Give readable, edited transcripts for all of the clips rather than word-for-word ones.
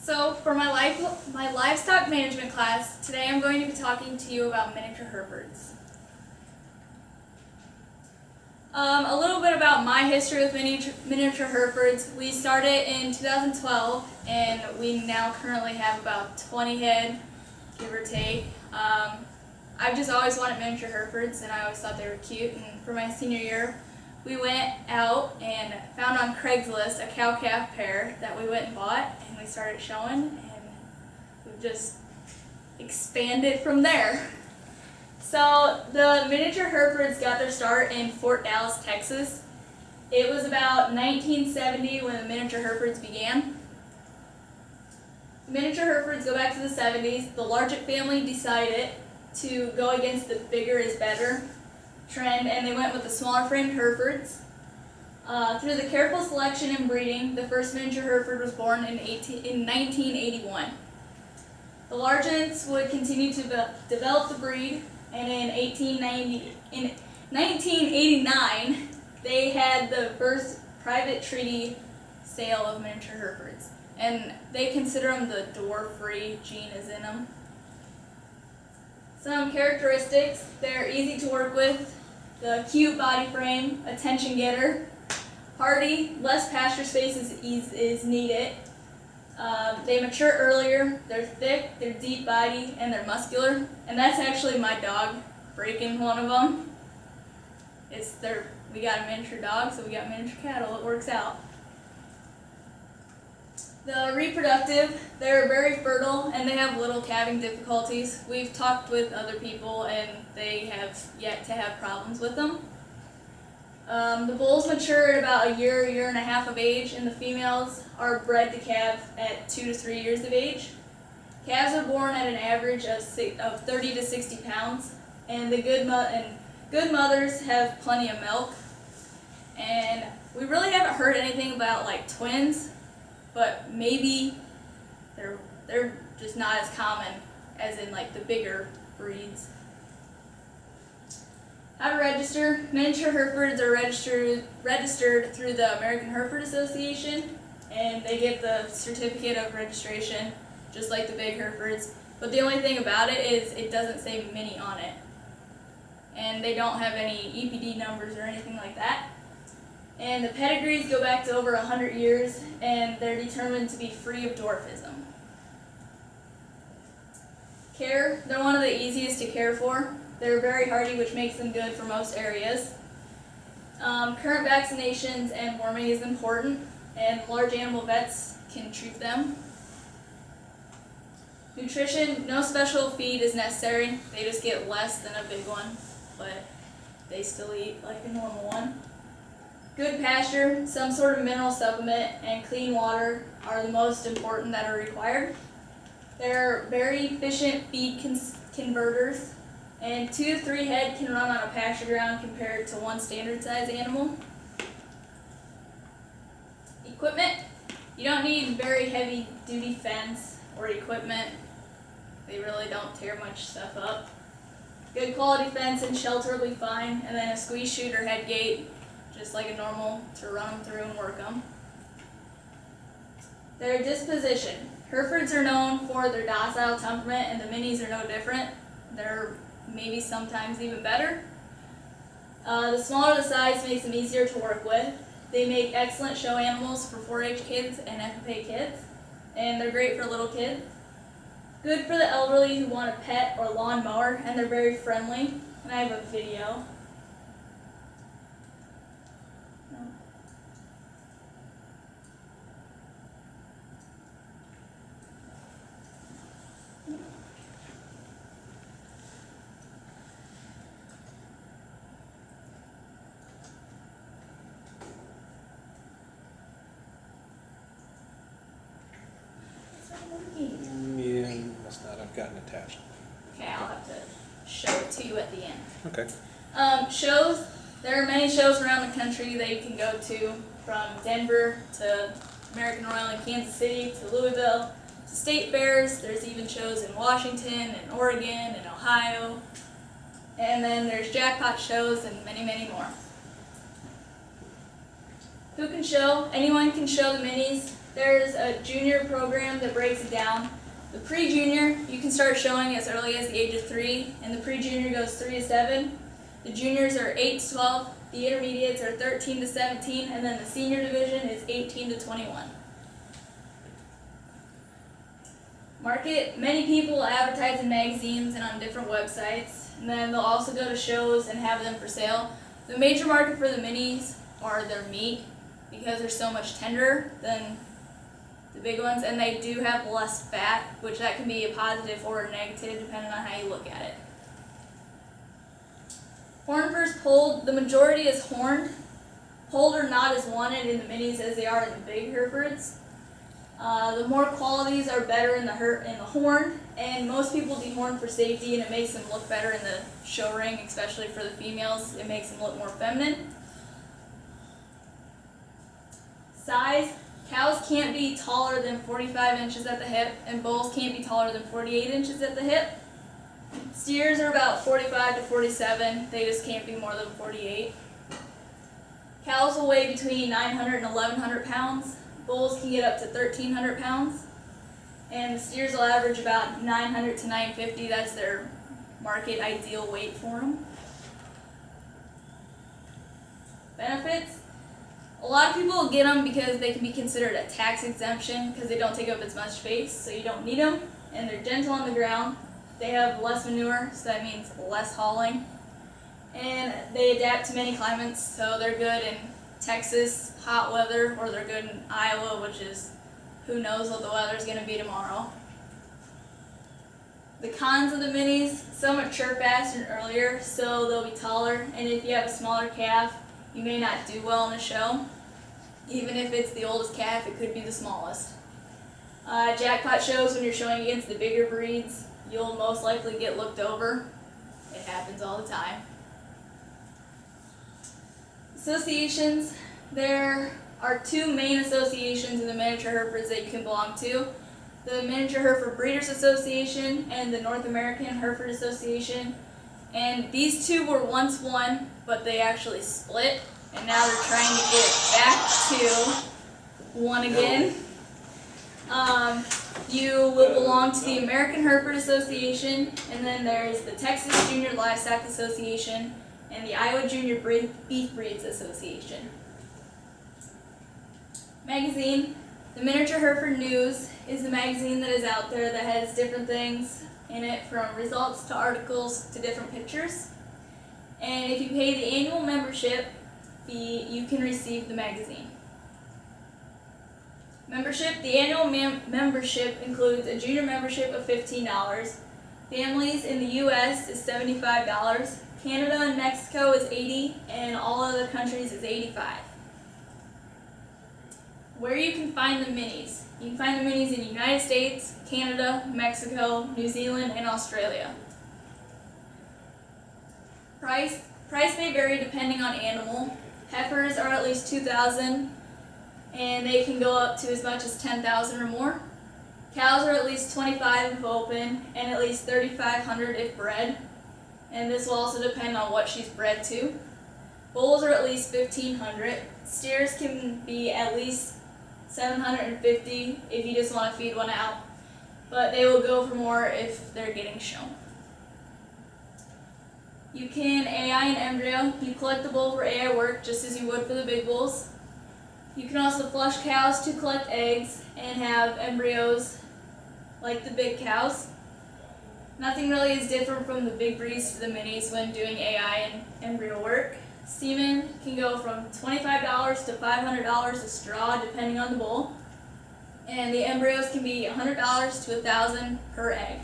So for my livestock management class, today I'm going to be talking to you about miniature Herefords. A little bit about my history with miniature Herefords. We started in 2012 and we now currently have about 20 head, give or take. I've just always wanted miniature Herefords and I always thought they were cute, and for my senior year we went out and found on Craigslist a cow-calf pair that we went and bought, and we started showing, and we've just expanded from there. So the miniature Herefords got their start in Fort Dallas, Texas. It was about 1970 when the miniature Herefords began. Miniature Herefords go back to the 70s. The Largent family decided to go against the bigger is better trend, and they went with the smaller framed Herefords. Through the careful selection and breeding, the first miniature Hereford was born in 1981. The Largents would continue to develop the breed, and in 1989 they had the first private treaty sale of miniature Herefords, and they consider them the dwarf-free gene is in them. Some characteristics: they're easy to work with, the cute body frame, attention getter, hardy, less pasture space is needed. They mature earlier, they're thick, they're deep body, and they're muscular. And that's actually my dog breaking one of them. We got a miniature dog, so we got miniature cattle. It works out. The reproductive, they're very fertile and they have little calving difficulties. We've talked with other people and they have yet to have problems with them. The bulls mature at about a year and a half of age, and the females are bred to calve at 2 to 3 years of age. Calves are born at an average of 30 to 60 pounds, and the good mothers have plenty of milk. And we really haven't heard anything about like twins, but maybe they're just not as common as in like the bigger breeds. How to register. Miniature Herefords are registered through the American Hereford Association, and they get the certificate of registration just like the big Herefords. But the only thing about it is it doesn't say mini on it, and they don't have any EPD numbers or anything like that. And the pedigrees go back to over 100 years, and they're determined to be free of dwarfism. Care, they're one of the easiest to care for. They're very hardy, which makes them good for most areas. Current vaccinations and warming is important, and large animal vets can treat them. Nutrition, no special feed is necessary. They just get less than a big one, but they still eat like a normal one. Good pasture, some sort of mineral supplement, and clean water are the most important that are required. They're very efficient feed converters, and 2 to 3 head can run on a pasture ground compared to one standard size animal. Equipment, you don't need very heavy duty fence or equipment. They really don't tear much stuff up. Good quality fence and shelter will be fine, and then a squeeze chute or head gate, just like a normal, to run them through and work them. Their disposition. Herefords are known for their docile temperament, and the minis are no different. They're maybe sometimes even better. The smaller the size makes them easier to work with. They make excellent show animals for 4-H kids and FFA kids, and they're great for little kids. Good for the elderly who want a pet or lawn mower, and they're very friendly. And I have a video. Yeah, must not have gotten attached. Okay, I'll have to show it to you at the end. Okay. Shows. There are many shows around the country that you can go to, from Denver to American Royal in Kansas City to Louisville to state fairs. There's even shows in Washington and Oregon and Ohio. And then there's jackpot shows and many, many more. Who can show? Anyone can show the minis. there's a junior program that breaks it down. The pre-junior, you can start showing as early as the age of 3, and the pre-junior goes 3 to 7. The juniors are 8 to 12, the intermediates are 13 to 17, and then the senior division is 18 to 21. Market, many people advertise in magazines and on different websites, and then they'll also go to shows and have them for sale. The major market for the minis are their meat, because they're so much tenderer than the big ones, and they do have less fat, which that can be a positive or a negative depending on how you look at it. Horned versus polled, the majority is horned. Polled are not as wanted in the minis as they are in the big Herefords. The more qualities are better in the horn, and most people dehorn for safety, and it makes them look better in the show ring, especially for the females. It makes them look more feminine. Size, cows can't be taller than 45 inches at the hip, and bulls can't be taller than 48 inches at the hip. Steers are about 45 to 47, they just can't be more than 48. Cows will weigh between 900 and 1100 pounds. Bulls can get up to 1,300 pounds, and the steers will average about 900 to 950. That's their market ideal weight for them. Benefits. A lot of people will get them because they can be considered a tax exemption because they don't take up as much space, so you don't need them, and they're gentle on the ground. They have less manure, so that means less hauling, and they adapt to many climates, so they're good in Texas, hot weather, or they're good in Iowa, which is, who knows what the weather's going to be tomorrow. The cons of the minis, some mature faster and earlier, so they'll be taller, and if you have a smaller calf, you may not do well in a show. Even if it's the oldest calf, it could be the smallest. Jackpot shows, when you're showing against the bigger breeds, you'll most likely get looked over. It happens all the time. Associations, there are 2 main associations in the miniature Herefords that you can belong to. The Miniature Hereford Breeders Association and the North American Hereford Association. And these 2 were once one, but they actually split, and now they're trying to get it back to one again. You will belong to the American Hereford Association, and then there's the Texas Junior Livestock Association, and the Iowa Junior Beef Breeds Association. Magazine. The Miniature Hereford News is the magazine that is out there that has different things in it, from results to articles to different pictures. And if you pay the annual membership fee, you can receive the magazine. Membership. The annual membership includes a junior membership of $15. Families in the U.S. is $75. Canada and Mexico is $80, and all other countries is $85. Where you can find the minis. You can find the minis in the United States, Canada, Mexico, New Zealand, and Australia. Price may vary depending on animal. Heifers are at least $2,000, and they can go up to as much as $10,000 or more. Cows are at least $25,000 if open, and at least $3,500 if bred. And this will also depend on what she's bred to. Bulls are at least $1,500. Steers can be at least $750 if you just want to feed one out, but they will go for more if they're getting shown. You can AI an embryo. You collect the bull for AI work just as you would for the big bulls. You can also flush cows to collect eggs and have embryos like the big cows. Nothing really is different from the big breeds to the minis when doing AI and embryo work. Semen can go from $25 to $500 a straw depending on the bull. And the embryos can be $100 to $1,000 per egg.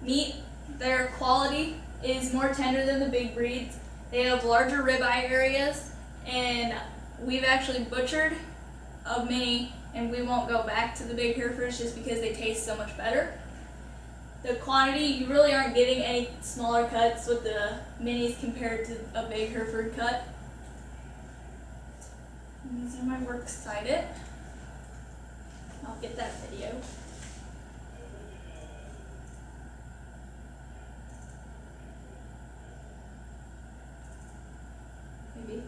Meat, their quality is more tender than the big breeds. They have larger ribeye areas, and we've actually butchered a mini, and we won't go back to the big Herefords just because they taste so much better. The quantity, you really aren't getting any smaller cuts with the minis compared to a big Hereford cut. And these are my works cited. I'll get that video. Maybe.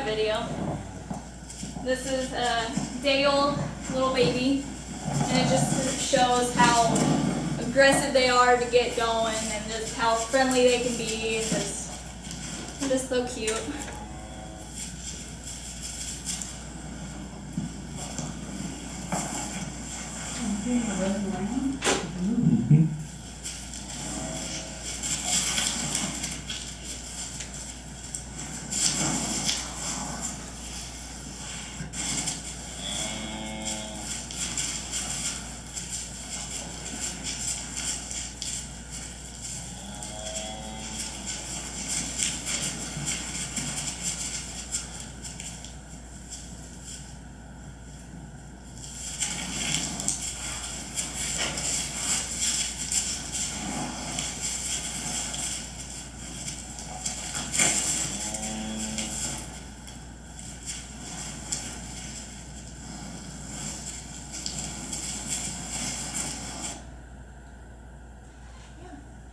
video. This is a day-old little baby, and it just shows how aggressive they are to get going, and just how friendly they can be, and just so cute.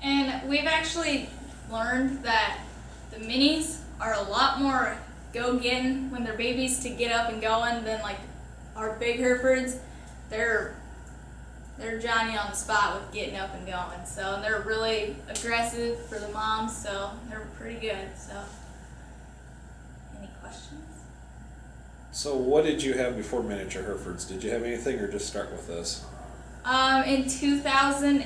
And we've actually learned that the minis are a lot more go-getting when they're babies to get up and going than like our big Herefords. They're Johnny on the spot with getting up and going. So they're really aggressive for the moms, so they're pretty good. So, any questions? So what did you have before miniature Herefords? Did you have anything or just start with this? In 2000,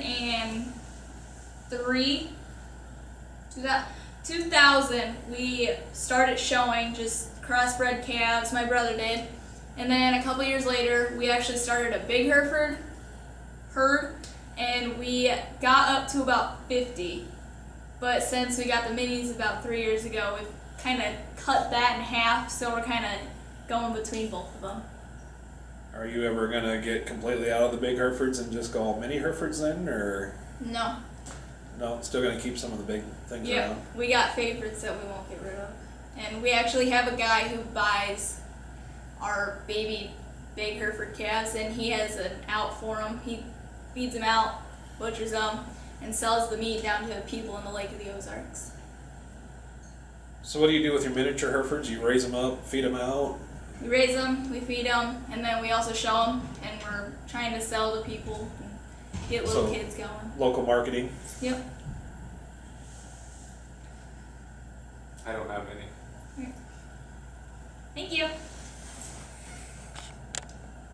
we started showing just crossbred calves, my brother did. And then a couple years later, we actually started a big Hereford herd, and we got up to about 50. But since we got the minis about 3 years ago, we've kind of cut that in half, so we're kind of going between both of them. Are you ever going to get completely out of the big Herefords and just go mini Herefords then, or? No. No, still going to keep some of the big things around? We got favorites that we won't get rid of. And we actually have a guy who buys our baby big Hereford calves, and he has an out for them. He feeds them out, butchers them, and sells the meat down to the people in the Lake of the Ozarks. So what do you do with your miniature Herefords? You raise them up, feed them out? We raise them, we feed them, and then we also show them, and we're trying to sell to people and get little kids going. Local marketing? Yep. I don't have any. Thank you.